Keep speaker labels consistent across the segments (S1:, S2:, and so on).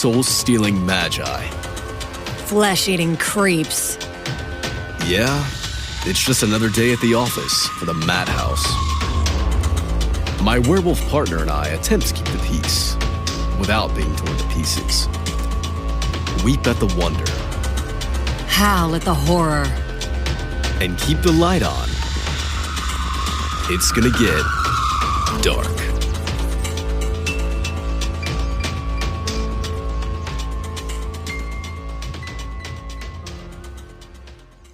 S1: soul-stealing magi.
S2: Flesh-eating creeps.
S1: Yeah, it's just another day at the office for the Madhouse. My werewolf partner and I attempt to keep the peace, without being torn to pieces. Weep at the wonder.
S2: Howl at the horror.
S1: And keep the light on. It's gonna get dark.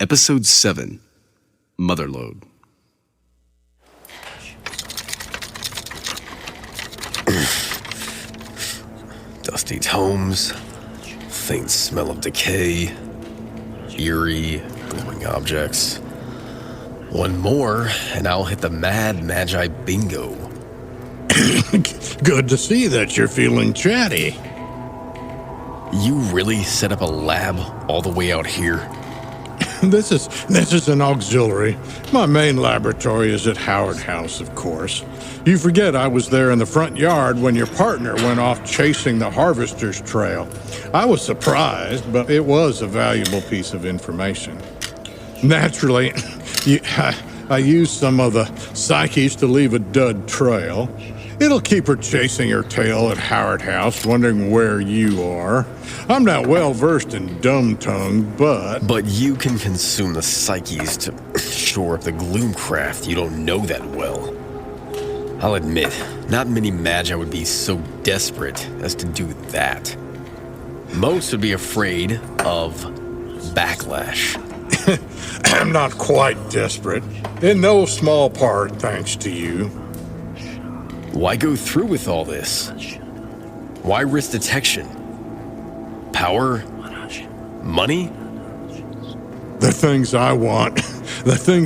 S1: Episode 7, Motherlode.
S3: Dusty tomes, faint smell of decay, eerie, glowing objects. One more, and I'll hit the Mad Magi bingo.
S4: Good to see that you're feeling chatty.
S3: You really set up a lab all the way out here?
S4: This is an auxiliary. My main laboratory is at Howard House, of course. You forget I was there in the front yard when your partner went off chasing the harvester's trail. I was surprised, but it was a valuable piece of information. Naturally, I used some of the psyches to leave a dud trail. It'll keep her chasing her tail at Howard House, wondering where you are. I'm not well versed in dumb tongue, but...
S3: But you can consume the psyches to shore up the gloomcraft you don't know that well. I'll admit, not many magi would be so desperate as to do that. Most would be afraid of backlash.
S4: I'm not quite desperate. In no small part, thanks to you.
S3: Why go through with all this? Why risk detection? Power? Money?
S4: The things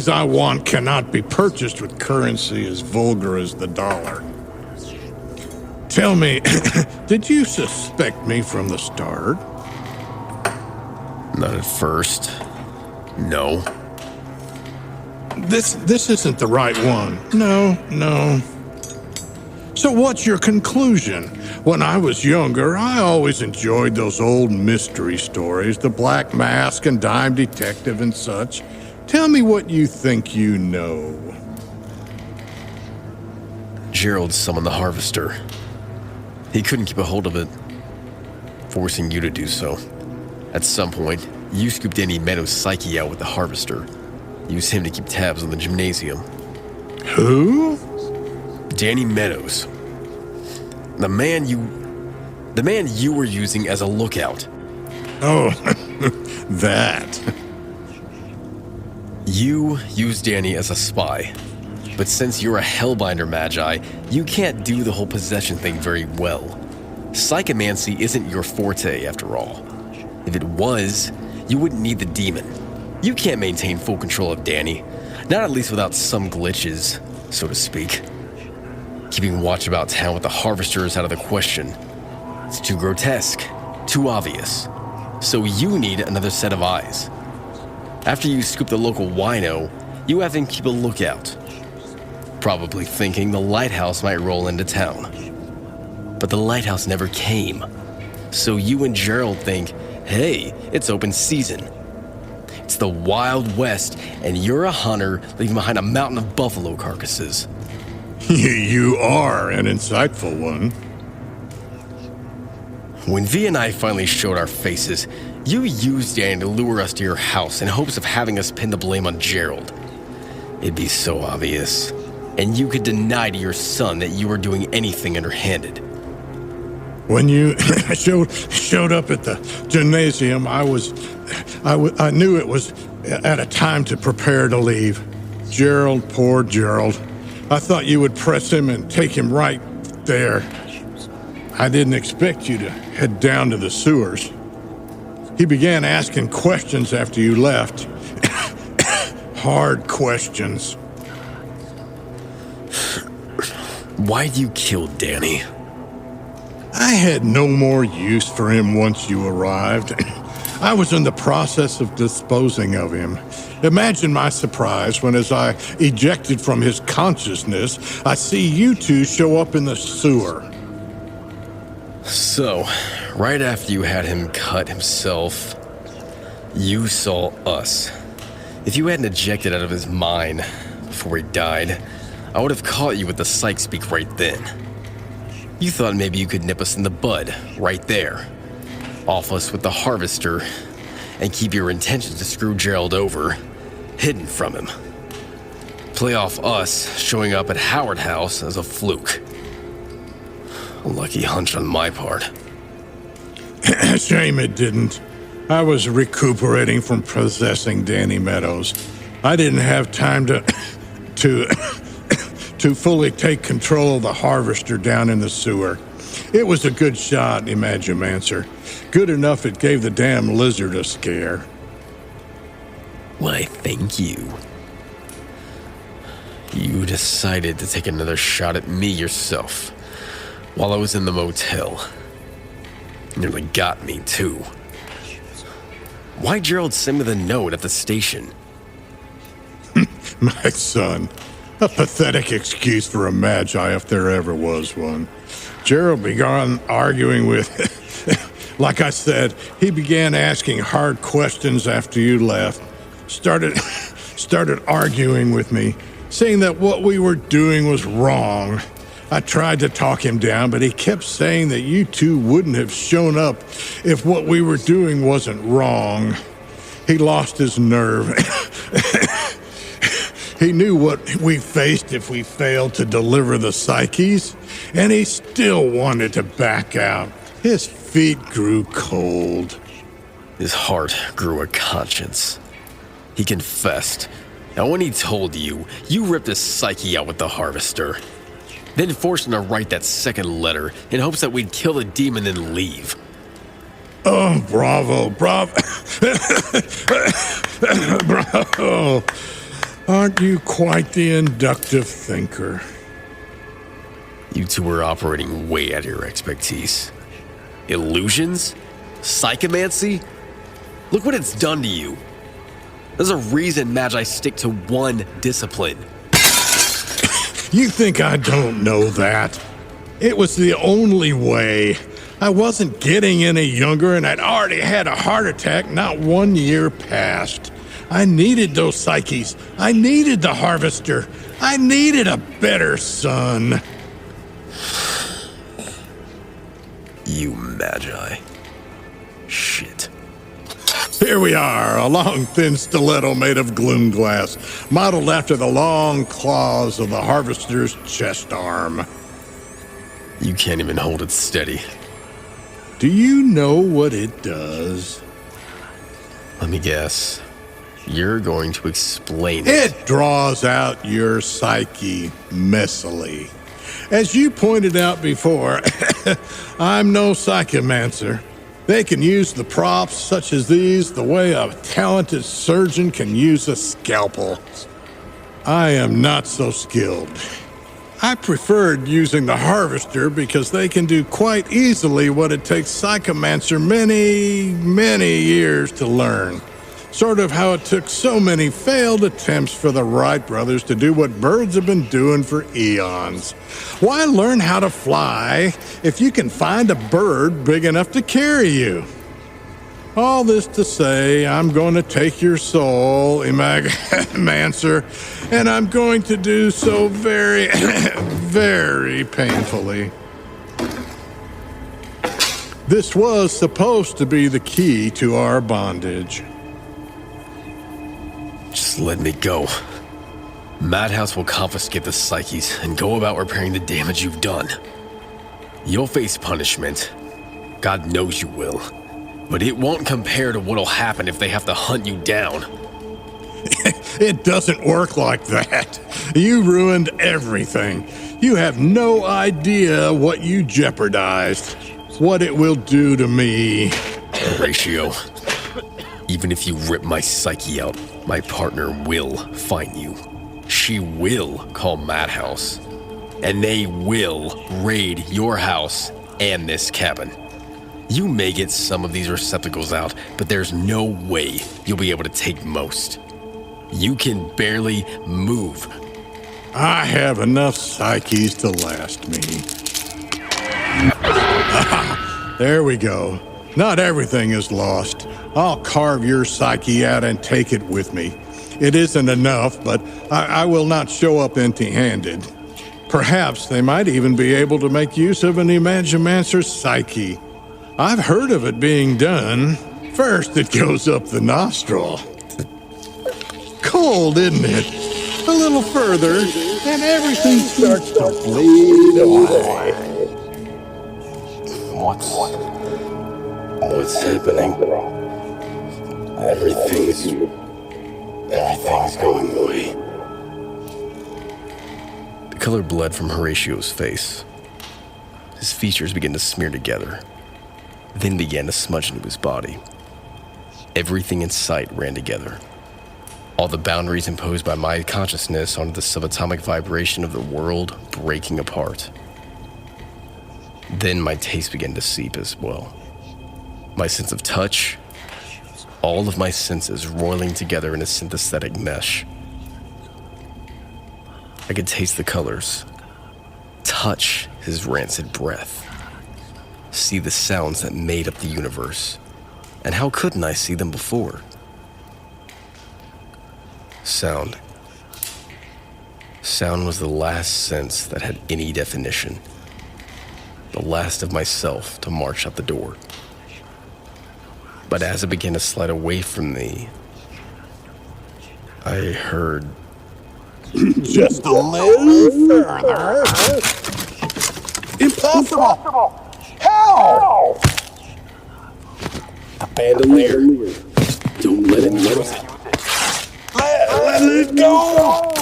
S4: I want cannot be purchased with currency as vulgar as the dollar. Tell me, did you suspect me from the start?
S3: Not at first. No.
S4: This isn't the right one. No. So what's your conclusion? When I was younger, I always enjoyed those old mystery stories, the Black Mask and Dime Detective and such. Tell me what you think you know.
S3: Gerald summoned the harvester. He couldn't keep a hold of it, forcing you to do so. At some point, you scooped Danny Meadows' psyche out with the harvester. Used him to keep tabs on the gymnasium.
S4: Who?
S3: Danny Meadows. The man you were using as a lookout.
S4: Oh, that.
S3: You used Danny as a spy. But since you're a Hellbinder Magi, you can't do the whole possession thing very well. Psychomancy isn't your forte, after all. If it was, you wouldn't need the demon. You can't maintain full control of Danny, not at least without some glitches, so to speak. Keeping watch about town with the harvester is out of the question. It's too grotesque, too obvious. So you need another set of eyes. After you scoop the local wino, you have him keep a lookout. Probably thinking the lighthouse might roll into town. But the lighthouse never came. So you and Gerald think, hey, it's open season. It's the Wild West, and you're a hunter leaving behind a mountain of buffalo carcasses.
S4: You are an insightful one.
S3: When V and I finally showed our faces, you used Danny to lure us to your house in hopes of having us pin the blame on Gerald. It'd be so obvious. And you could deny to your son that you were doing anything underhanded.
S4: When you showed up at the gymnasium, I knew it was at a time to prepare to leave. Gerald, poor Gerald. I thought you would press him and take him right there. I didn't expect you to head down to the sewers. He began asking questions after you left. Hard questions.
S3: Why'd you kill Danny?
S4: I had no more use for him once you arrived. I was in the process of disposing of him. Imagine my surprise when, as I ejected from his consciousness, I see you two show up in the sewer.
S3: So, right after you had him cut himself, you saw us. If you hadn't ejected out of his mind before he died, I would have caught you with the psych speak right then. You thought maybe you could nip us in the bud, right there. Off us with the harvester, and keep your intentions to screw Gerald over hidden from him. Play off us showing up at Howard House as a fluke. A lucky hunch on my part.
S4: Shame it didn't. I was recuperating from possessing Danny Meadows. I didn't have time to fully take control of the harvester down in the sewer. It was a good shot, Imagia. Good enough it gave the damn lizard a scare.
S3: Why, thank you. You decided to take another shot at me yourself while I was in the motel. Nearly got me, too. Why Gerald send me the note at the station?
S4: My son. A pathetic excuse for a magi if there ever was one. Gerald began arguing with... Like I said, he began asking hard questions after you left. Started arguing with me, saying that what we were doing was wrong. I tried to talk him down, but he kept saying that you two wouldn't have shown up if what we were doing wasn't wrong. He lost his nerve. He knew what we faced if we failed to deliver the psyches, and he still wanted to back out. His feet grew cold.
S3: His heart grew a conscience. He confessed. Now when he told you, you ripped his psyche out with the harvester. Then forced him to write that second letter in hopes that we'd kill the demon and leave.
S4: Oh, bravo. Bravo. Aren't you quite the inductive thinker?
S3: You two were operating way out of your expertise. Illusions? Psychomancy? Look what it's done to you. There's a reason Magi stick to one discipline.
S4: You think I don't know that? It was the only way. I wasn't getting any younger, and I'd already had a heart attack not 1 year past. I needed those psyches. I needed the harvester. I needed a better son.
S3: You Magi. Shit.
S4: Here we are, a long, thin stiletto made of gloom glass, modeled after the long claws of the harvester's chest arm.
S3: You can't even hold it steady.
S4: Do you know what it does?
S3: Let me guess. You're going to explain it.
S4: It draws out your psyche messily. As you pointed out before, I'm no psychomancer. They can use the props such as these the way a talented surgeon can use a scalpel. I am not so skilled. I preferred using the harvester because they can do quite easily what it takes psychomancer many years to learn. Sort of how it took so many failed attempts for the Wright brothers to do what birds have been doing for eons. Why learn how to fly if you can find a bird big enough to carry you? All this to say, I'm going to take your soul, Imagia, and I'm going to do so very, very painfully. This was supposed to be the key to our bondage.
S3: Just let me go. Madhouse will confiscate the psyches and go about repairing the damage you've done. You'll face punishment. God knows you will. But it won't compare to what'll happen if they have to hunt you down.
S4: It doesn't work like that. You ruined everything. You have no idea what you jeopardized. What it will do to me.
S3: Horatio, even if you rip my psyche out, my partner will find you. She will call Madhouse. And they will raid your house and this cabin. You may get some of these receptacles out, but there's no way you'll be able to take most. You can barely move.
S4: I have enough psyches to last me. There we go. Not everything is lost. I'll carve your psyche out and take it with me. It isn't enough, but I will not show up empty-handed. Perhaps they might even be able to make use of an Imagimancer's psyche. I've heard of it being done. First, it goes up the nostril. Cold, isn't it? A little further, and everything starts to bleed away.
S3: What's happening? Everything's going away. The color bled from Horatio's face. His features began to smear together, then began to smudge into his body. Everything in sight ran together. All the boundaries imposed by my consciousness onto the subatomic vibration of the world breaking apart. Then my taste began to seep as well. My sense of touch, all of my senses roiling together in a synthetic mesh. I could taste the colors, touch his rancid breath, see the sounds that made up the universe. And how couldn't I see them before? Sound. Sound was the last sense that had any definition. The last of myself to march out the door. But as it began to slide away from me, I heard...
S4: Just a little further. Impossible! How?
S3: The bandolier. Don't let him use it.
S4: Let it go!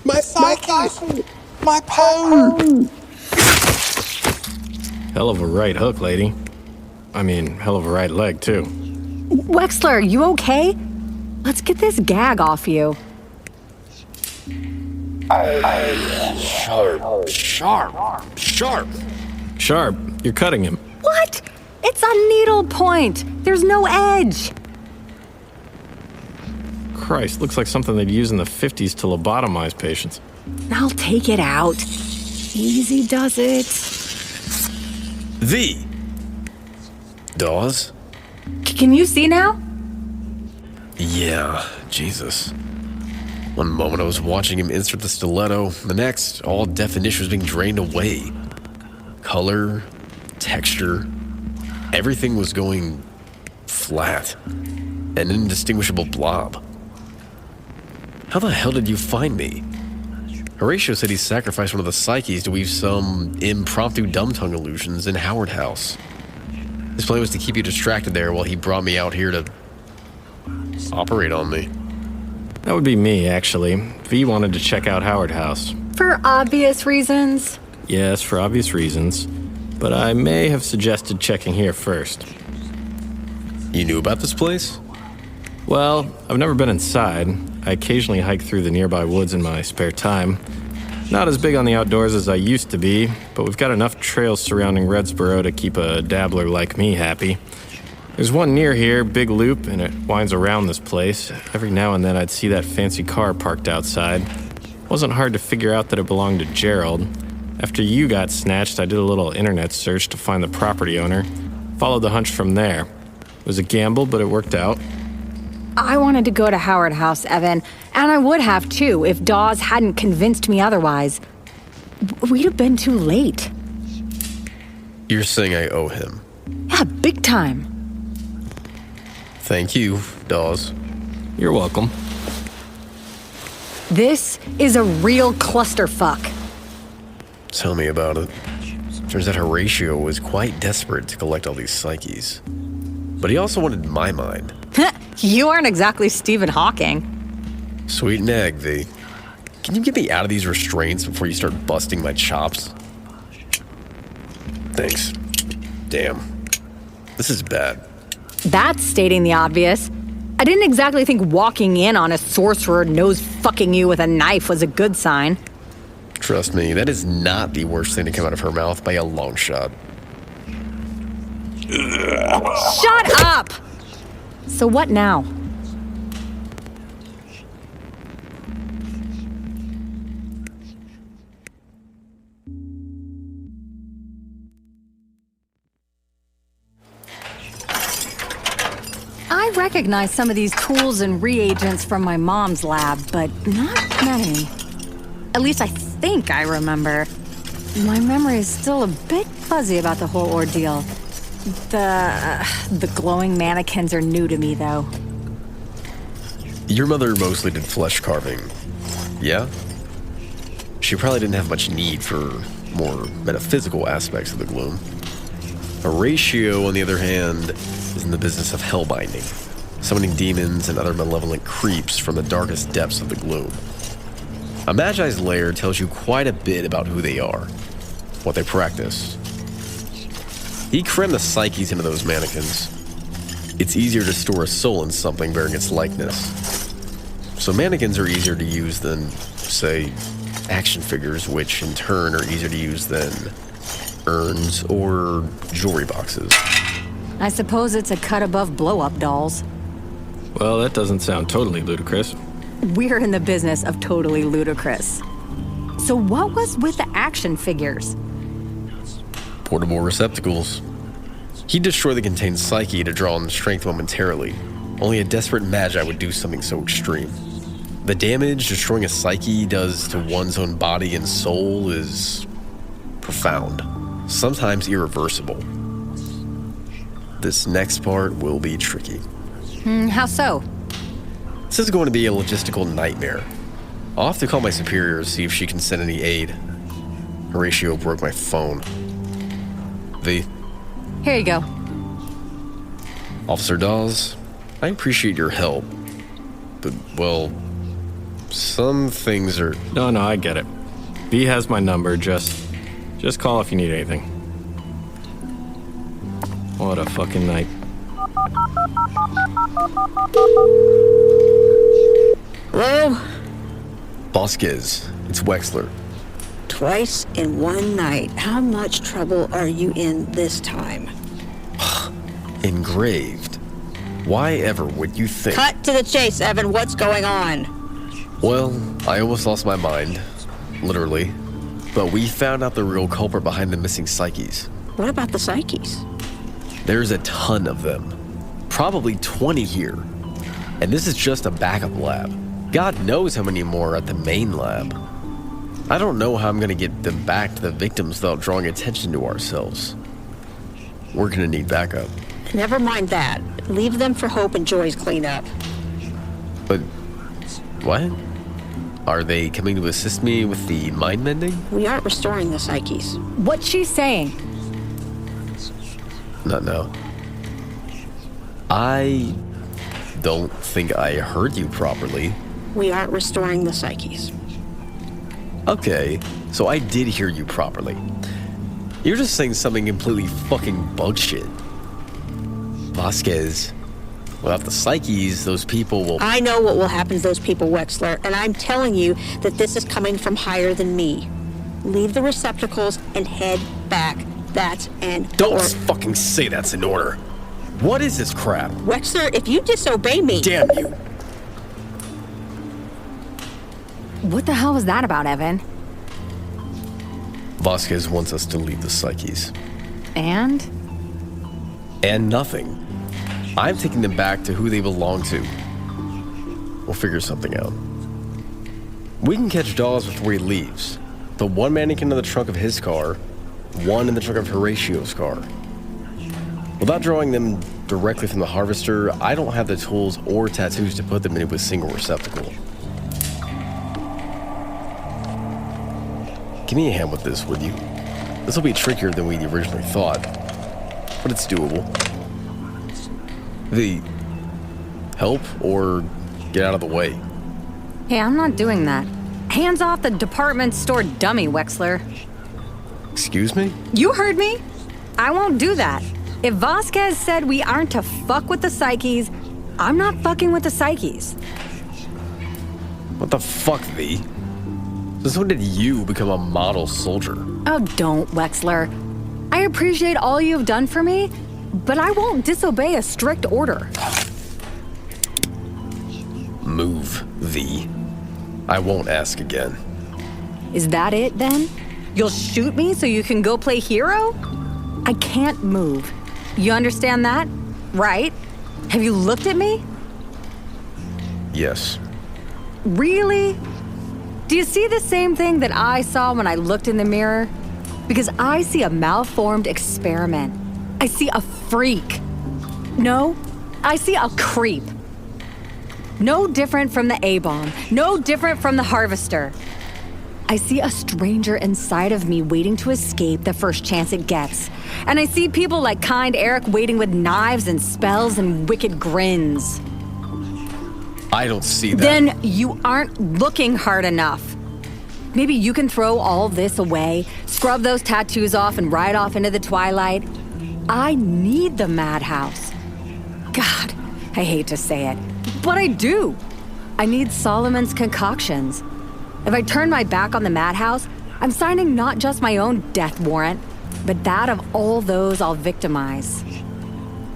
S4: My psyche! My power!
S5: Hell of a right hook, lady. I mean, hell of a right leg, too.
S2: Wexler, you okay? Let's get this gag off you.
S3: Sharp.
S5: Sharp, you're cutting him.
S2: What? It's a needle point. There's no edge.
S5: Christ, looks like something they'd use in the 50s to lobotomize patients.
S2: I'll take it out. Easy does it.
S3: V. Dawes?
S2: Can you see now?
S3: Yeah, Jesus. One moment I was watching him insert the stiletto, the next, all definition was being drained away. Color, texture, everything was going flat. An indistinguishable blob. How the hell did you find me? Horatio said he sacrificed one of the psyches to weave some impromptu dumb-tongue illusions in Howard House. His plan was to keep you distracted there while he brought me out here to operate on me.
S5: That would be me, actually. V wanted to check out Howard House.
S2: For obvious reasons.
S5: Yes, for obvious reasons. But I may have suggested checking here first.
S3: You knew about this place?
S5: Well, I've never been inside. I occasionally hike through the nearby woods in my spare time. Not as big on the outdoors as I used to be, but we've got enough trails surrounding Redsboro to keep a dabbler like me happy. There's one near here, big loop, and it winds around this place. Every now and then I'd see that fancy car parked outside. Wasn't hard to figure out that it belonged to Gerald. After you got snatched, I did a little internet search to find the property owner. Followed the hunch from there. It was a gamble, but it worked out.
S2: I wanted to go to Howard House, Evan, and I would have too if Dawes hadn't convinced me otherwise. We'd have been too late.
S3: You're saying I owe him.
S2: Yeah, big time.
S3: Thank you, Dawes.
S5: You're welcome.
S2: This is a real clusterfuck.
S3: Tell me about it. Turns out Horatio was quite desperate to collect all these psyches. But he also wanted my mind.
S2: You aren't exactly Stephen Hawking.
S3: Sweet an egg, V. Can you get me out of these restraints before you start busting my chops? Thanks. Damn. This is bad.
S2: That's stating the obvious. I didn't exactly think walking in on a sorcerer nose-fucking you with a knife was a good sign.
S3: Trust me, that is not the worst thing to come out of her mouth by a long shot.
S2: Shut up! So what now? I recognize some of these tools and reagents from my mom's lab, but not many. At least I think I remember. My memory is still a bit fuzzy about the whole ordeal. The glowing mannequins are new to me, though.
S3: Your mother mostly did flesh carving, yeah? She probably didn't have much need for more metaphysical aspects of the gloom. Horatio, on the other hand, is in the business of hellbinding, summoning demons and other malevolent creeps from the darkest depths of the gloom. A Magi's lair tells you quite a bit about who they are, what they practice. He crammed the psyches into those mannequins. It's easier to store a soul in something bearing its likeness. So mannequins are easier to use than, say, action figures, which in turn are easier to use than urns or jewelry boxes.
S2: I suppose it's a cut above blow-up dolls.
S5: Well, that doesn't sound totally ludicrous.
S2: We're in the business of totally ludicrous. So what was with the action figures?
S3: Portable receptacles. He'd destroy the contained psyche to draw on strength momentarily. Only a desperate Magi would do something so extreme. The damage destroying a psyche does to one's own body and soul is profound, sometimes irreversible. This next part will be tricky.
S2: How so?
S3: This is going to be a logistical nightmare. I'll have to call my superior to see if she can send any aid. Horatio broke my phone. V.
S2: Here you go.
S3: Officer Dawes, I appreciate your help, but, well, some things are...
S5: No, I get it. V has my number, just call if you need anything. What a fucking night.
S6: Hello?
S3: Vasquez, it's Wexler.
S6: Twice in one night. How much trouble are you in this time?
S3: Engraved. Why ever would you think...
S6: Cut to the chase, Evan. What's going on?
S3: Well, I almost lost my mind. Literally. But we found out the real culprit behind the missing psyches.
S6: What about the psyches?
S3: There's a ton of them. Probably 20 here. And this is just a backup lab. God knows how many more are at the main lab. I don't know how I'm gonna get them back to the victims without drawing attention to ourselves. We're gonna need backup.
S6: Never mind that. Leave them for Hope and Joy's cleanup.
S3: But... what? Are they coming to assist me with the mind mending?
S6: We aren't restoring the psyches.
S2: What's she saying?
S3: Not now. I don't think I heard you properly.
S6: We aren't restoring the psyches.
S3: Okay, so I did hear you properly. You're just saying something completely fucking bullshit. Vasquez, without the psyches, those people will...
S6: I know what will happen to those people, Wexler, and I'm telling you that this is coming from higher than me. Leave the receptacles and head back. That's an
S3: Don't
S6: order.
S3: fucking say that's an order. What is this crap?
S6: Wexler, if you disobey me...
S3: Damn you.
S2: What the hell was that about, Evan?
S3: Vasquez wants us to leave the psyches.
S2: And?
S3: And nothing. I'm taking them back to who they belong to. We'll figure something out. We can catch Dawes before he leaves. The one mannequin in the trunk of his car, one in the trunk of Horatio's car. Without drawing them directly from the harvester, I don't have the tools or tattoos to put them into a single receptacle. Give me a hand with this, would you? This will be trickier than we originally thought, but it's doable. The help or get out of the way?
S2: Hey, I'm not doing that. Hands off the department store dummy, Wexler.
S3: Excuse me?
S2: You heard me. I won't do that. If Vasquez said we aren't to fuck with the psyches, I'm not fucking with the psyches.
S3: What the fuck, V? Since when did you become a model soldier?
S2: Oh, don't, Wexler. I appreciate all you've done for me, but I won't disobey a strict order.
S3: Move, V. I won't ask again.
S2: Is that it, then? You'll shoot me so you can go play hero? I can't move. You understand that? Right? Have you looked at me?
S3: Yes.
S2: Really? Do you see the same thing that I saw when I looked in the mirror? Because I see a malformed experiment. I see a freak. No, I see a creep. No different from the A-bomb. No different from the harvester. I see a stranger inside of me waiting to escape the first chance it gets. And I see people like kind Eric waiting with knives and spells and wicked grins.
S3: I don't see that.
S2: Then you aren't looking hard enough. Maybe you can throw all this away, scrub those tattoos off, and ride off into the twilight. I need the Madhouse. God, I hate to say it, but I do. I need Solomon's concoctions. If I turn my back on the Madhouse, I'm signing not just my own death warrant, but that of all those I'll victimize.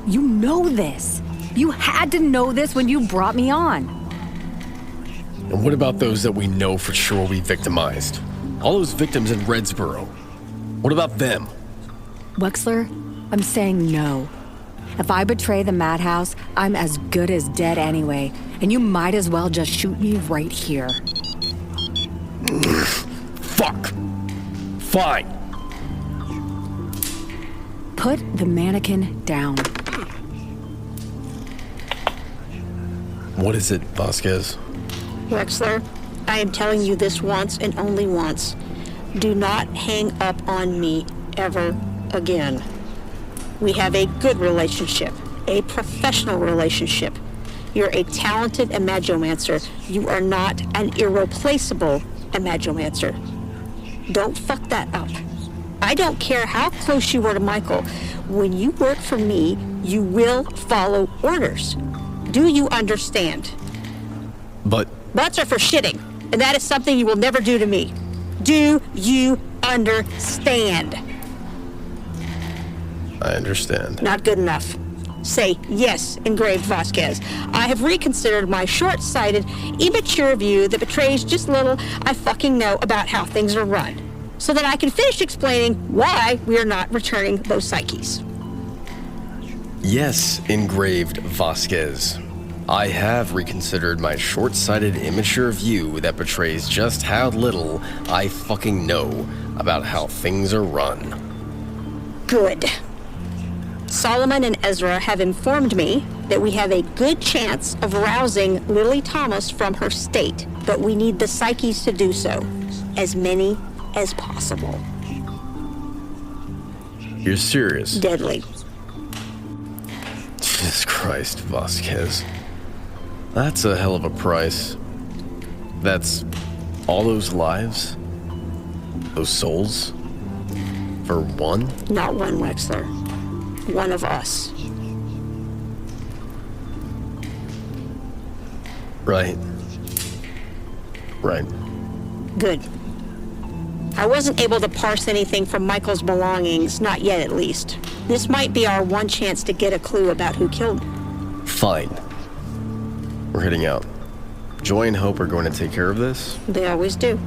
S2: You know this. You had to know this when you brought me on.
S3: And what about those that we know for sure we victimized? All those victims in Redsboro. What about them?
S2: Wexler, I'm saying no. If I betray the Madhouse, I'm as good as dead anyway, and you might as well just shoot me right here.
S3: Fuck. Fine.
S2: Put the mannequin down.
S3: What is it, Vasquez?
S6: Wexler, I am telling you this once and only once. Do not hang up on me ever again. We have a good relationship, a professional relationship. You're a talented Imagiomancer. You are not an irreplaceable Imagiomancer. Don't fuck that up. I don't care how close you were to Michael. When you work for me, you will follow orders. Do you understand?
S3: Buts
S6: are for shitting, and that is something you will never do to me. Do you understand?
S3: I understand.
S6: Not good enough. Say yes, engraved Vasquez. I have reconsidered my short-sighted, immature view that betrays just little I fucking know about how things are run, so that I can finish explaining why we are not returning those psyches.
S3: Yes, engraved Vasquez. I have reconsidered my short-sighted, immature view that betrays just how little I fucking know about how things are run.
S6: Good. Solomon and Ezra have informed me that we have a good chance of rousing Lily Thomas from her state, but we need the psyches to do so. As many as possible.
S3: You're serious?
S6: Deadly.
S3: Jesus Christ, Vasquez. That's a hell of a price. That's all those lives? Those souls? For one?
S6: Not one, Wexler. One of us.
S3: Right.
S6: Good. I wasn't able to parse anything from Michael's belongings, not yet at least. This might be our one chance to get a clue about who killed him.
S3: Fine. We're heading out. Joy and Hope are going to take care of this.
S6: They always do.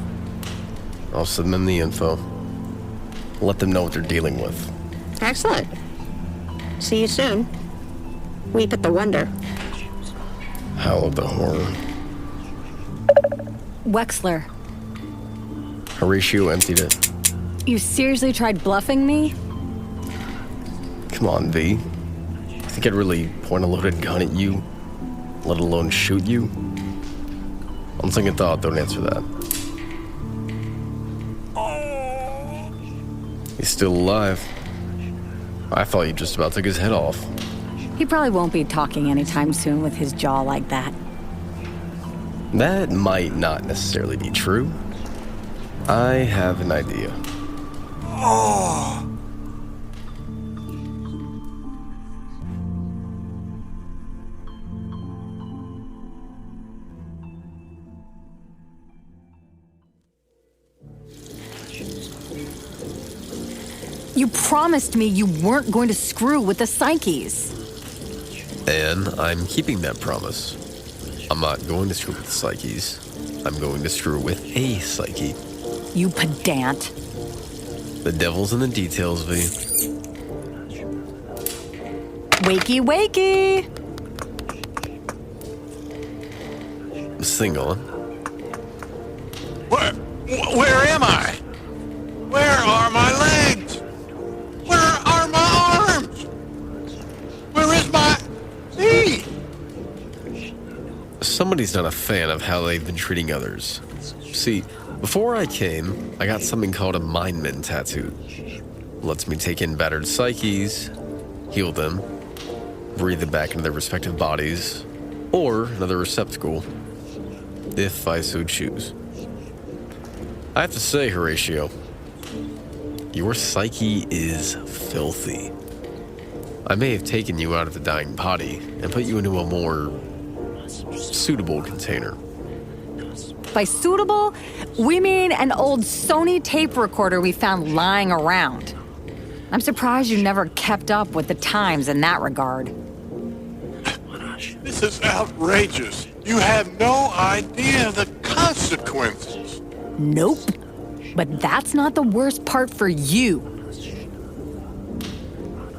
S3: I'll send them the info. Let them know what they're dealing with.
S6: Excellent. See you soon. Weep at the wonder.
S3: Howl of the horror.
S2: Wexler,
S3: Horatio emptied it.
S2: you seriously tried bluffing me?
S3: Come on, V. You think I'd really point a loaded gun at you? Let alone shoot you? On second thought, don't answer that. He's still alive. I thought you just about took his head off.
S2: He probably won't be talking anytime soon with his jaw like that.
S3: That might not necessarily be true. I have an idea.
S2: You promised me you weren't going to screw with the psyches.
S3: And I'm keeping that promise. I'm not going to screw with psyches. I'm going to screw with a psyche.
S2: You pedant.
S3: The devil's in the details, V.
S2: Wakey, wakey!
S3: this thing on.
S4: Where am I? Where are my legs? Where are my arms? Where is my knee?
S3: Somebody's not a fan of how they've been treating others. See, before I came, I got something called a Mindman tattoo. Lets me take in battered psyches, heal them, breathe them back into their respective bodies, or another receptacle, if I so choose. I have to say, Horatio, your psyche is filthy. I may have taken you out of the dying body and put you into a more suitable container.
S2: By suitable, we mean an old Sony tape recorder we found lying around. I'm surprised you never kept up with the times in that regard.
S4: This is outrageous. You have no idea the consequences.
S2: Nope. But that's not the worst part for you.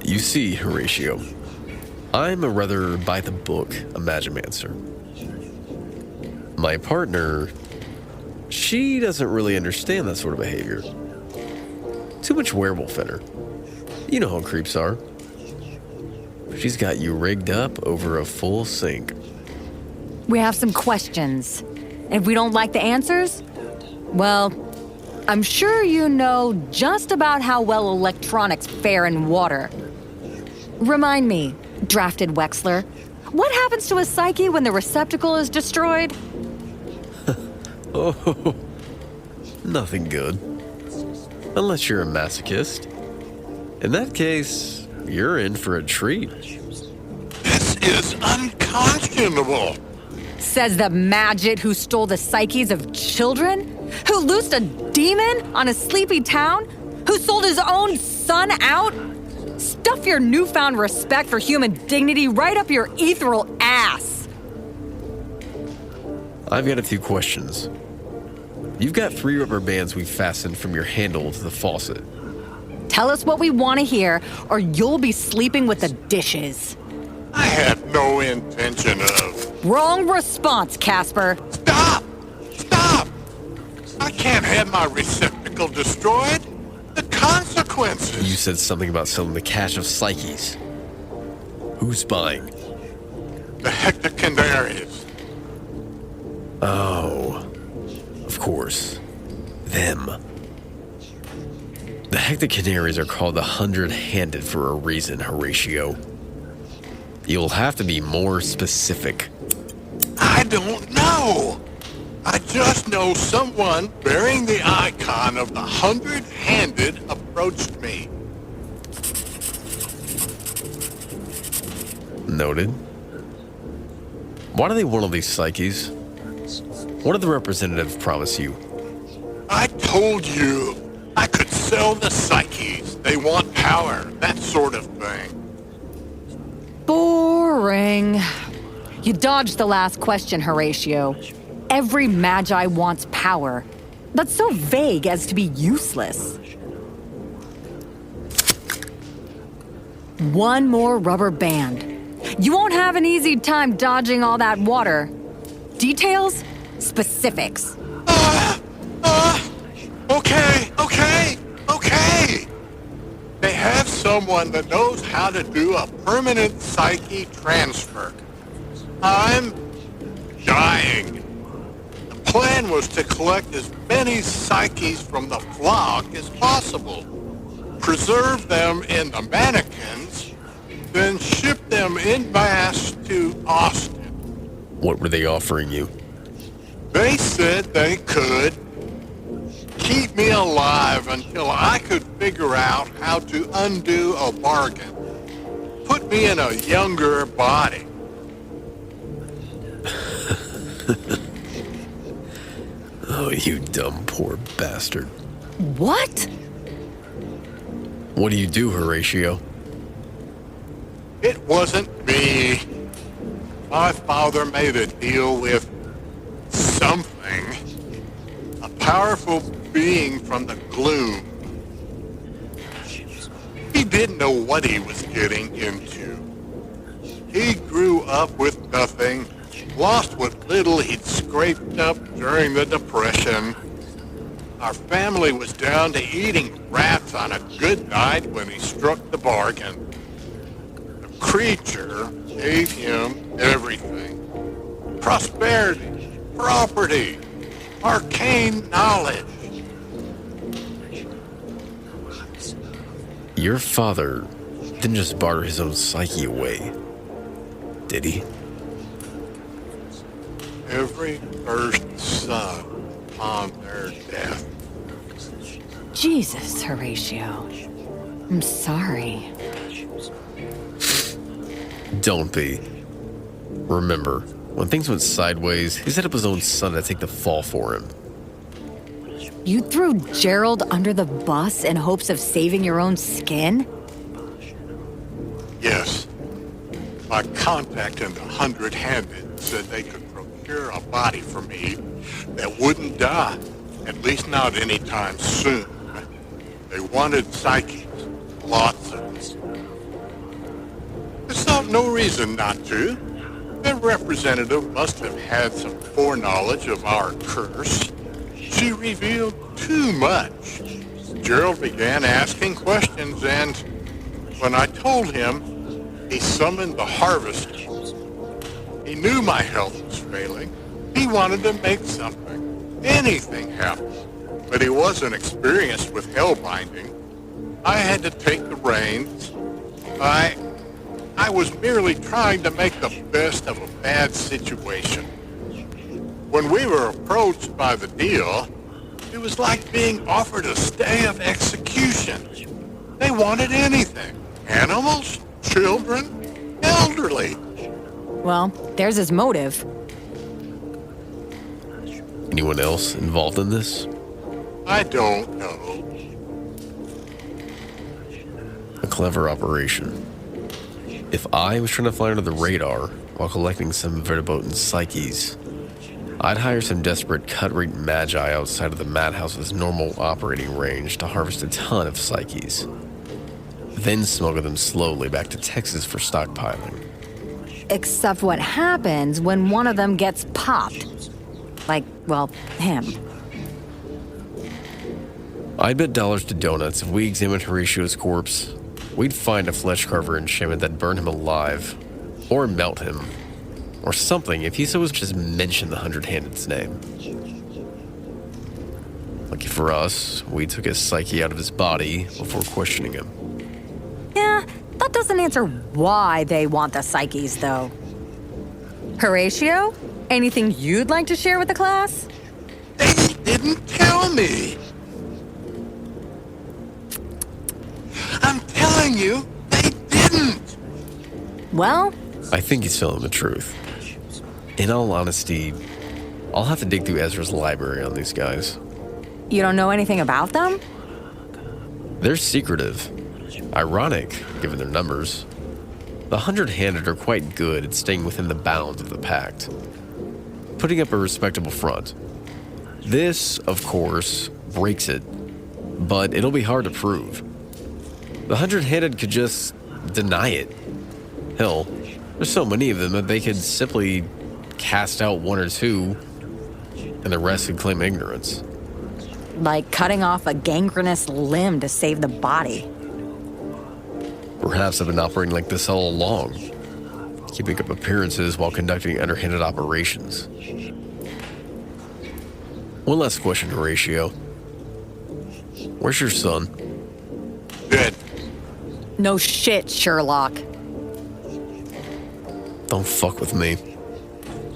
S3: You see, Horatio, I'm a rather by-the-book Imagimancer. My partner, she doesn't really understand that sort of behavior. Too much werewolf in her. You know how creeps are. She's got you rigged up over a full sink.
S2: We have some questions. And if we don't like the answers, well, I'm sure you know just about how well electronics fare in water. Remind me, drafted Wexler, what happens to a psyche when the receptacle is destroyed?
S3: Oh, nothing good. Unless you're a masochist. In that case, you're in for a treat.
S4: This is unconscionable.
S2: Says the Magit who stole the psyches of children? Who loosed a demon on a sleepy town? Who sold his own son out? Stuff your newfound respect for human dignity right up your ethereal ass.
S3: I've got a few questions. You've got 3 rubber bands we've fastened from your handle to the faucet.
S2: Tell us what we want to hear, or you'll be sleeping with the dishes.
S4: I had no intention of...
S2: Wrong response, Casper.
S4: Stop! Stop! I can't have my receptacle destroyed. The consequences.
S3: You said something about selling the cache of psyches. Who's buying?
S4: The hectocanaries.
S3: Oh, of course. Them. The hectocanaries are called the 100-handed for a reason, Horatio. You'll have to be more specific.
S4: I don't know. I just know someone bearing the icon of the 100-handed approached me.
S3: Noted. Why do they want all these psyches? What did the representative promise you?
S4: I told you I could sell the psyches. They want power, that sort of thing.
S2: Boring. You dodged the last question, Horatio. Every Magi wants power. That's so vague as to be useless. One more rubber band. You won't have an easy time dodging all that water. Details? Specifics.
S4: Okay. They have someone that knows how to do a permanent psyche transfer. I'm dying. The plan was to collect as many psyches from the flock as possible, preserve them in the mannequins, then ship them en masse to Austin.
S3: What were they offering you?
S4: They said they could keep me alive until I could figure out how to undo a bargain. Put me in a younger body.
S3: Oh, you dumb poor bastard.
S2: What?
S3: What do you do, Horatio?
S4: It wasn't me. My father made a deal with something. A powerful being from the gloom. He didn't know what he was getting into. He grew up with nothing, Lost what little he'd scraped up during the Depression. Our family was down to eating rats on a good night when he struck the bargain. The creature gave him everything. Prosperity, property, arcane knowledge.
S3: Your father didn't just barter his own psyche away, did he?
S4: Every first son upon their death.
S2: Jesus, Horatio. I'm sorry.
S3: Don't be. Remember, when things went sideways, he set up his own son to take the fall for him.
S2: You threw Gerald under the bus in hopes of saving your own skin?
S4: Yes. My contact in the 100-Handed said they could procure a body for me that wouldn't die, at least not anytime soon. They wanted psychics, lots of them. There's no reason not to. Their representative must have had some foreknowledge of our curse. She revealed too much. Gerald began asking questions, and when I told him, he summoned the harvester. He knew my health was failing. He wanted to make something, anything happen, but he wasn't experienced with hellbinding. I had to take the reins. I was merely trying to make the best of a bad situation. When we were approached by the deal, it was like being offered a stay of execution. They wanted anything. Animals, children, elderly.
S2: Well, there's his motive.
S3: Anyone else involved in this?
S4: I don't know.
S3: A clever operation. If I was trying to fly under the radar while collecting some verboten psyches, I'd hire some desperate cut-rate magi outside of the Madhouse's normal operating range to harvest a ton of psyches, then smuggle them slowly back to Texas for stockpiling.
S2: Except what happens when one of them gets popped. Like, well, him.
S3: I'd bet dollars to donuts if we examined Horatio's corpse, we'd find a flesh carver enchantment that'd burn him alive, or melt him, or something if he so as just mention the 100-Handed's name. Lucky for us, we took his psyche out of his body before questioning him.
S2: Yeah, that doesn't answer why they want the psyches, though. Horatio, anything you'd like to share with the class?
S4: They didn't tell me. I'm telling you, they didn't.
S2: Well,
S3: I think he's telling the truth. In all honesty, I'll have to dig through Ezra's library on these guys.
S2: you don't know anything about them?
S3: They're secretive. Ironic, given their numbers. The 100-Handed are quite good at staying within the bounds of the pact, putting up a respectable front. This, of course, breaks it, but it'll be hard to prove. The 100-Handed could just deny it. Hell, there's so many of them that they could simply cast out one or two, and the rest could claim ignorance.
S2: Like cutting off a gangrenous limb to save the body.
S3: Perhaps I've been operating like this all along, keeping up appearances while conducting underhanded operations. One last question, Horatio. Where's your son?
S4: Dead.
S2: No shit, Sherlock.
S3: Don't fuck with me.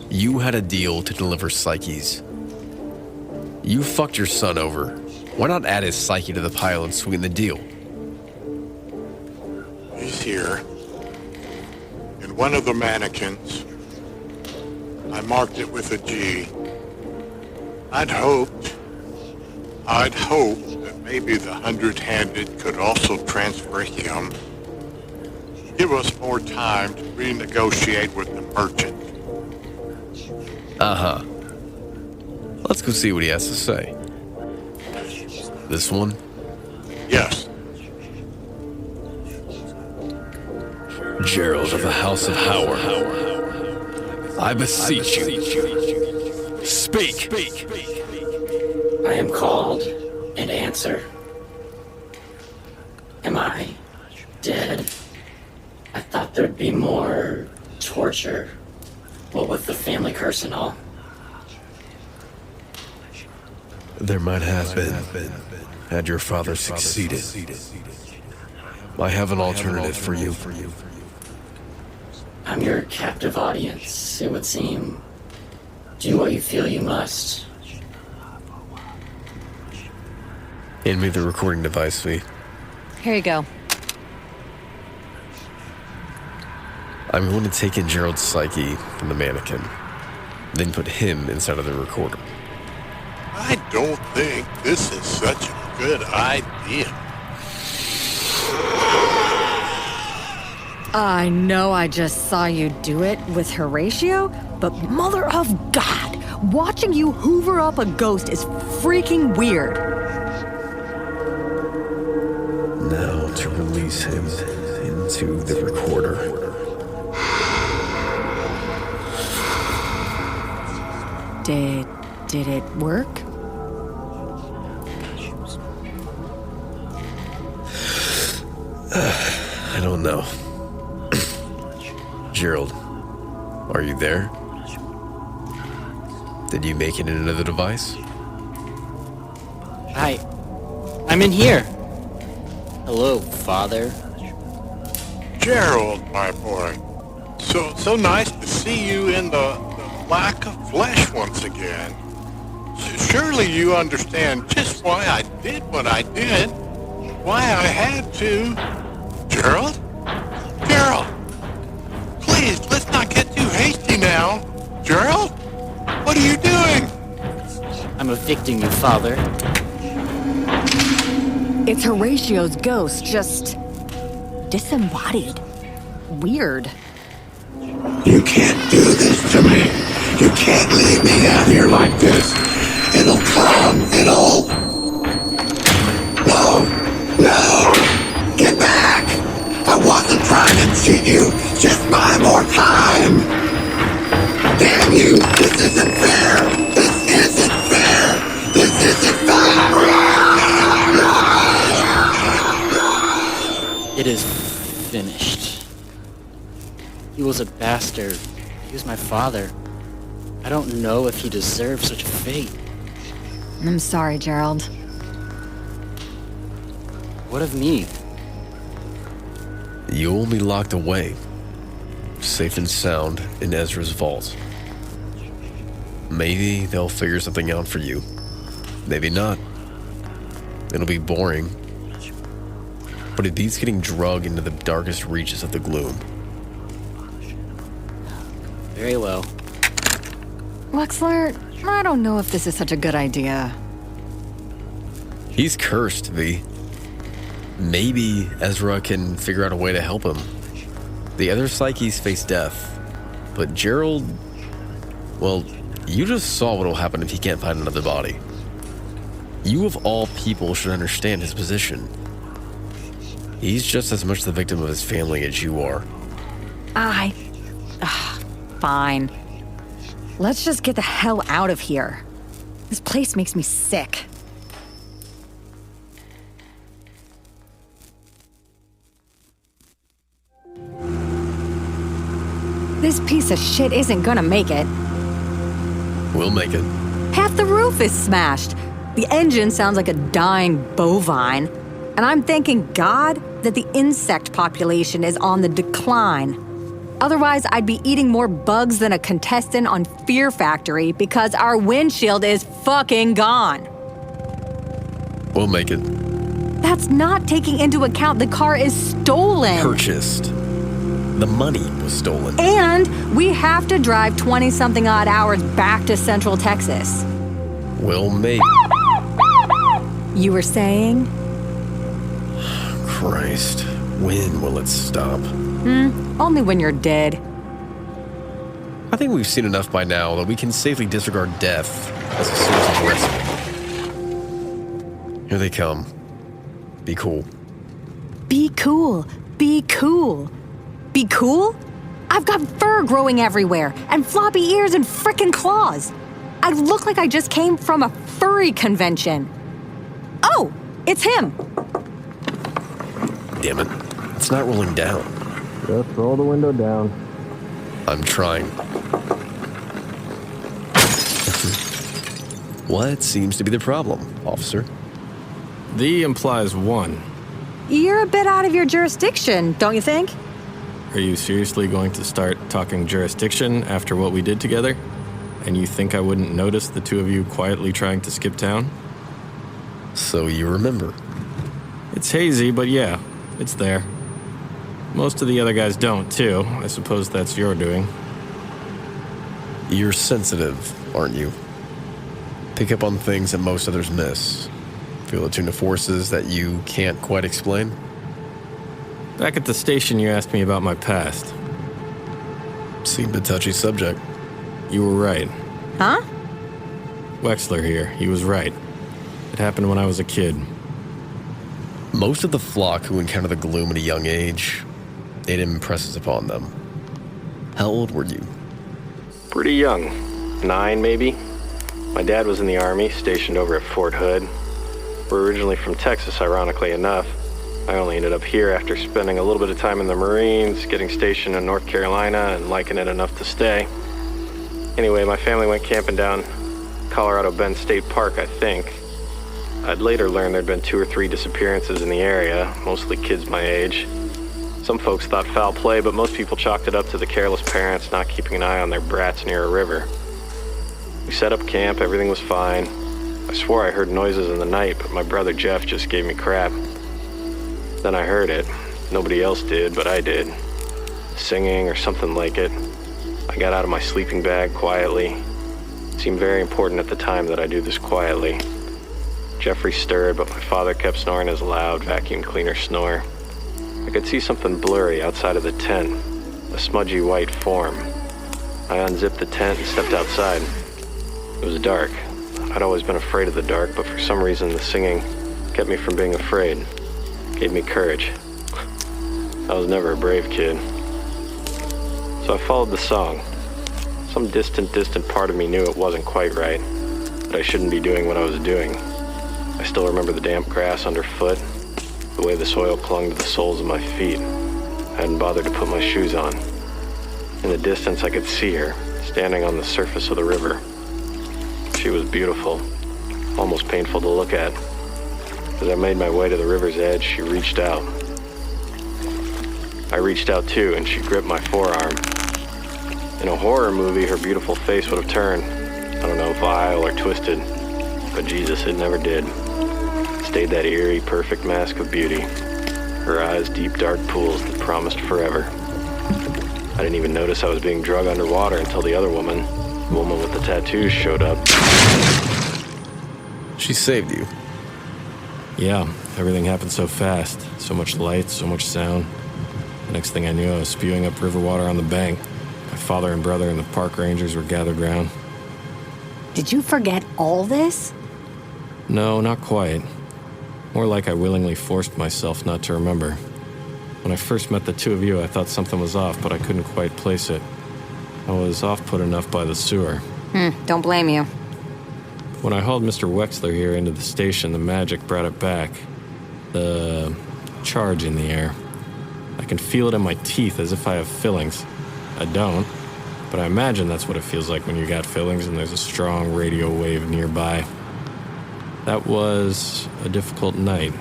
S3: You had a deal to deliver psyches. You fucked your son over. Why not add his psyche to the pile and sweeten the deal?
S4: He's here. In one of the mannequins. I marked it with a G. I'd hoped that maybe the 100-Handed could also transfer him. Give us more time to renegotiate with the merchant.
S3: Uh-huh. Let's go see what he has to say. This one?
S4: Yes.
S3: Gerald of the House of Howard. I beseech you. Speak.
S7: I am called and answer. Am I dead? I thought there'd be more torture. What with the family curse and all.
S3: There might have been, had your father succeeded. I have an alternative for you.
S7: I'm your captive audience, it would seem. Do what you feel you must.
S3: Hand me the recording device, V.
S2: Here you go.
S3: I'm going to take in Gerald's psyche from the mannequin, then put him inside of the recorder.
S4: I don't think this is such a good idea.
S2: I know I just saw you do it with Horatio, but mother of God, watching you hoover up a ghost is freaking weird.
S3: Now to release him into the recorder.
S2: Did it work?
S3: I don't know. Gerald, are you there? Did you make it into the device?
S8: I'm in here. Hello, Father.
S4: Gerald, my boy. So nice to see you in the lack of flesh once again. Surely you understand just why I did what I did. Why I had to. Gerald? Gerald! Please, let's not get too hasty now. Gerald? What are you doing?
S8: I'm evicting you, Father.
S2: It's Horatio's ghost, just disembodied. Weird.
S9: You can't do this to me. You can't leave me out here like this. It'll come. No. Get back. I wasn't trying to cheat you. Just buy more time. Damn you. This isn't fair. This isn't fair.
S8: It is finished. He was a bastard. He was my father. I don't know if he deserves such a fate.
S2: I'm sorry, Gerald.
S8: What of me?
S3: You'll be locked away, safe and sound in Ezra's vault. Maybe they'll figure something out for you. Maybe not. It'll be boring. But it beats getting drugged into the darkest reaches of the gloom.
S8: Very well.
S2: Wexler, I don't know if this is such a good idea.
S3: He's cursed, V. Maybe Ezra can figure out a way to help him. The other psyches face death, but Gerald, well, you just saw what'll happen if he can't find another body. You of all people should understand his position. He's just as much the victim of his family as you are.
S2: Fine. Let's just get the hell out of here. This place makes me sick. This piece of shit isn't gonna make it.
S3: We'll make it.
S2: Half the roof is smashed. The engine sounds like a dying bovine. And I'm thanking God that the insect population is on the decline. Otherwise, I'd be eating more bugs than a contestant on Fear Factory because our windshield is fucking gone.
S3: We'll make it.
S2: That's not taking into account the car is stolen.
S3: Purchased. The money was stolen.
S2: And we have to drive 20-something odd hours back to Central Texas.
S3: We'll make...
S2: You were saying?
S3: Christ, when will it stop?
S2: Only when you're dead.
S3: I think we've seen enough by now that we can safely disregard death as a source of risk. Here they come. Be cool.
S2: Be cool. Be cool. Be cool? I've got fur growing everywhere, and floppy ears and frickin' claws. I look like I just came from a furry convention. Oh, it's him.
S3: Damn it. It's not rolling down.
S5: Just roll the window down.
S3: I'm trying. What seems to be the problem, officer?
S5: The implies 1.
S2: You're a bit out of your jurisdiction, don't you think?
S5: Are you seriously going to start talking jurisdiction after what we did together? And you think I wouldn't notice the two of you quietly trying to skip town?
S3: So you remember.
S5: It's hazy, but yeah, it's there. Most of the other guys don't, too. I suppose that's your doing.
S3: You're sensitive, aren't you? Pick up on things that most others miss. Feel attuned to forces that you can't quite explain?
S5: Back at the station, you asked me about my past.
S3: Seemed a touchy subject.
S5: You were right.
S2: Huh?
S5: Wexler here, he was right. It happened when I was a kid.
S3: Most of the flock who encounter the gloom at a young age, it impresses upon them. How old were you?
S5: Pretty young. 9, maybe? My dad was in the Army, stationed over at Fort Hood. We're originally from Texas, ironically enough. I only ended up here after spending a little bit of time in the Marines, getting stationed in North Carolina, and liking it enough to stay. Anyway, my family went camping down Colorado Bend State Park, I think. I'd later learned there'd been 2 or 3 disappearances in the area, mostly kids my age. Some folks thought foul play, but most people chalked it up to the careless parents not keeping an eye on their brats near a river. We set up camp, everything was fine. I swore I heard noises in the night, but my brother Jeff just gave me crap. Then I heard it. Nobody else did, but I did. Singing or something like it. I got out of my sleeping bag quietly. It seemed very important at the time that I do this quietly. Jeffrey stirred, but my father kept snoring his loud, vacuum cleaner snore. I could see something blurry outside of the tent, a smudgy white form. I unzipped the tent and stepped outside. It was dark. I'd always been afraid of the dark, but for some reason the singing kept me from being afraid. Gave me courage. I was never a brave kid. So I followed the song. Some distant part of me knew it wasn't quite right, that I shouldn't be doing what I was doing. I still remember the damp grass underfoot, the way the soil clung to the soles of my feet. I hadn't bothered to put my shoes on. In the distance I could see her, standing on the surface of the river. She was beautiful, almost painful to look at. As I made my way to the river's edge, she reached out. I reached out too, and she gripped my forearm. In a horror movie, her beautiful face would have turned, I don't know, vile or twisted, but Jesus, it never did. It stayed that eerie, perfect mask of beauty. Her eyes deep, dark pools that promised forever. I didn't even notice I was being drugged underwater until the other woman, the woman with the tattoos, showed up.
S3: She saved you.
S5: Yeah, everything happened so fast. So much light, so much sound. The next thing I knew, I was spewing up river water on the bank. My father and brother and the park rangers were gathered round.
S2: Did you forget all this?
S5: No, not quite. More like I willingly forced myself not to remember. When I first met the two of you, I thought something was off, but I couldn't quite place it. I was off-put enough by the sewer.
S2: Don't blame you.
S5: When I hauled Mr. Wexler here into the station, the magic brought it back. The charge in the air. I can feel it in my teeth as if I have fillings. I don't, but I imagine that's what it feels like when you got fillings and there's a strong radio wave nearby. That was a difficult night.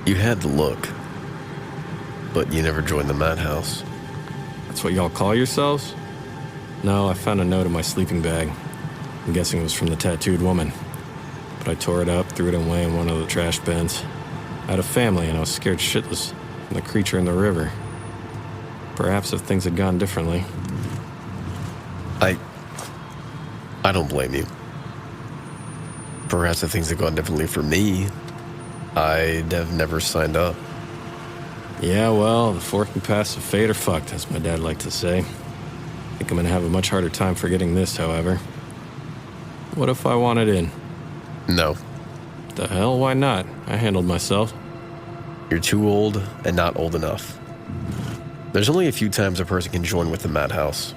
S3: You had the look, but you never joined the Madhouse.
S5: That's what y'all call yourselves? No, I found a note in my sleeping bag. I'm guessing it was from the tattooed woman. But I tore it up, threw it away in one of the trash bins. I had a family and I was scared shitless from the creature in the river. Perhaps if things had gone differently.
S3: I don't blame you. Perhaps if things had gone differently for me, I'd have never signed up.
S5: Yeah, well, the forking paths of fate are fucked, as my dad liked to say. I think I'm gonna have a much harder time forgetting this, however. What if I wanted in?
S3: No.
S5: The hell, why not? I handled myself.
S3: You're too old and not old enough. There's only a few times a person can join with the Madhouse,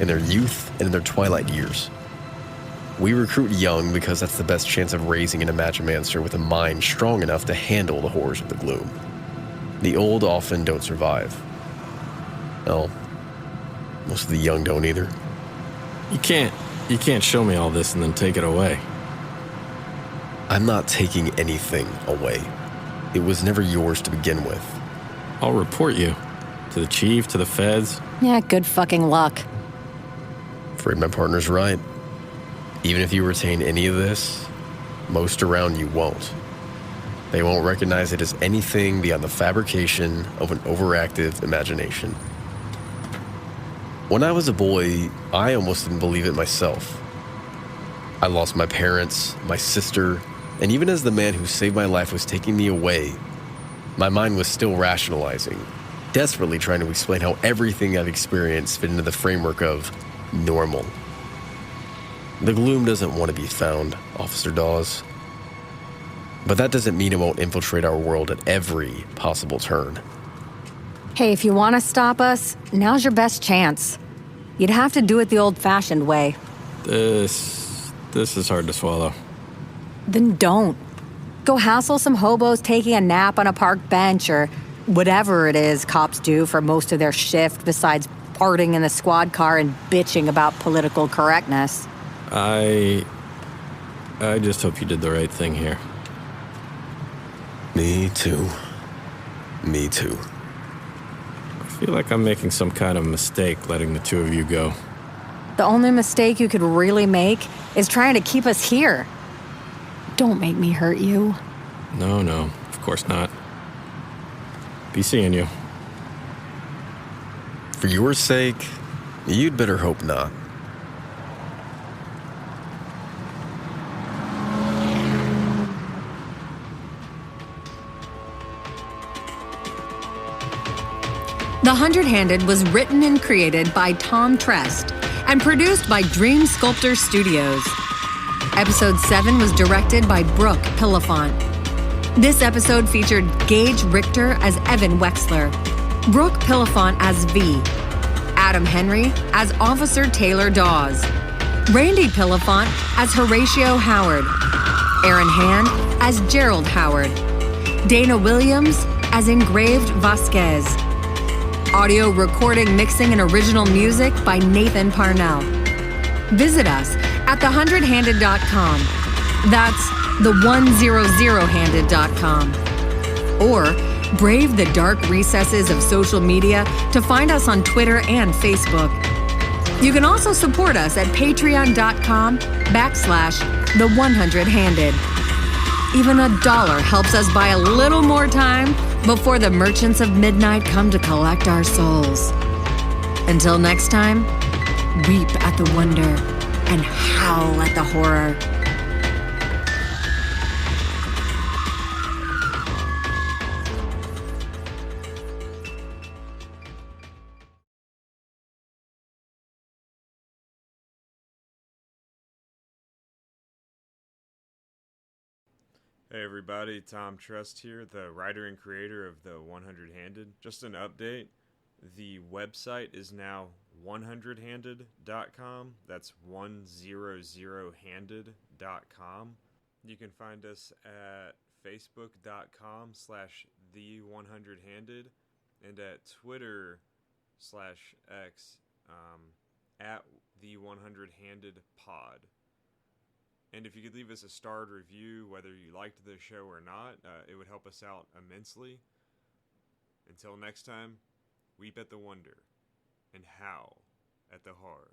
S3: in their youth and in their twilight years. We recruit young because that's the best chance of raising an Imagimancer with a mind strong enough to handle the horrors of the gloom. The old often don't survive. Well, most of the young don't either.
S5: You can't show me all this and then take it away.
S3: I'm not taking anything away. It was never yours to begin with.
S5: I'll report you. To the chief, to the feds.
S2: Yeah, good fucking luck.
S3: Afraid my partner's right. Even if you retain any of this, most around you won't. They won't recognize it as anything beyond the fabrication of an overactive imagination. When I was a boy, I almost didn't believe it myself. I lost my parents, my sister, and even as the man who saved my life was taking me away, my mind was still rationalizing, desperately trying to explain how everything I've experienced fit into the framework of normal. The gloom doesn't want to be found, Officer Dawes. But that doesn't mean it won't infiltrate our world at every possible turn.
S2: Hey, if you want to stop us, now's your best chance. You'd have to do it the old-fashioned way.
S5: This is hard to swallow.
S2: Then don't. Go hassle some hobos taking a nap on a park bench or whatever it is cops do for most of their shift besides partying in the squad car and bitching about political correctness.
S5: I just hope you did the right thing here.
S3: Me too. Me too.
S5: I feel like I'm making some kind of mistake letting the two of you go.
S2: The only mistake you could really make is trying to keep us here. Don't make me hurt you.
S5: No, of course not. Be seeing you.
S3: For your sake, you'd better hope not.
S2: The Hundred-Handed was written and created by Tom Trest and produced by Dream Sculptor Studios. Episode 7 was directed by Brooke Pillafont. This episode featured Gage Richter as Evan Wexler, Brooke Pillafont as V, Adam Henry as Officer Taylor Dawes, Randy Pillafont as Horatio Howard, Aaron Hand as Gerald Howard, Dana Williams as Engraved Vasquez. Audio recording, mixing, and original music by Nathan Parnell. Visit us at thehundredhanded.com. That's the100handed.com. Or brave the dark recesses of social media to find us on Twitter and Facebook. You can also support us at patreon.com/the100handed. Even $1 helps us buy a little more time before the merchants of midnight come to collect our souls. Until next time, weep at the wonder and howl at the horror.
S10: Hey everybody, Tom Trust here, the writer and creator of the 100-Handed. Just an update, the website is now 100handed.com. That's 100handed.com. You can find us at facebook.com/the100handed and at Twitter/X at the100handedpod. And if you could leave us a starred review, whether you liked the show or not, it would help us out immensely. Until next time, weep at the wonder and howl at the horror.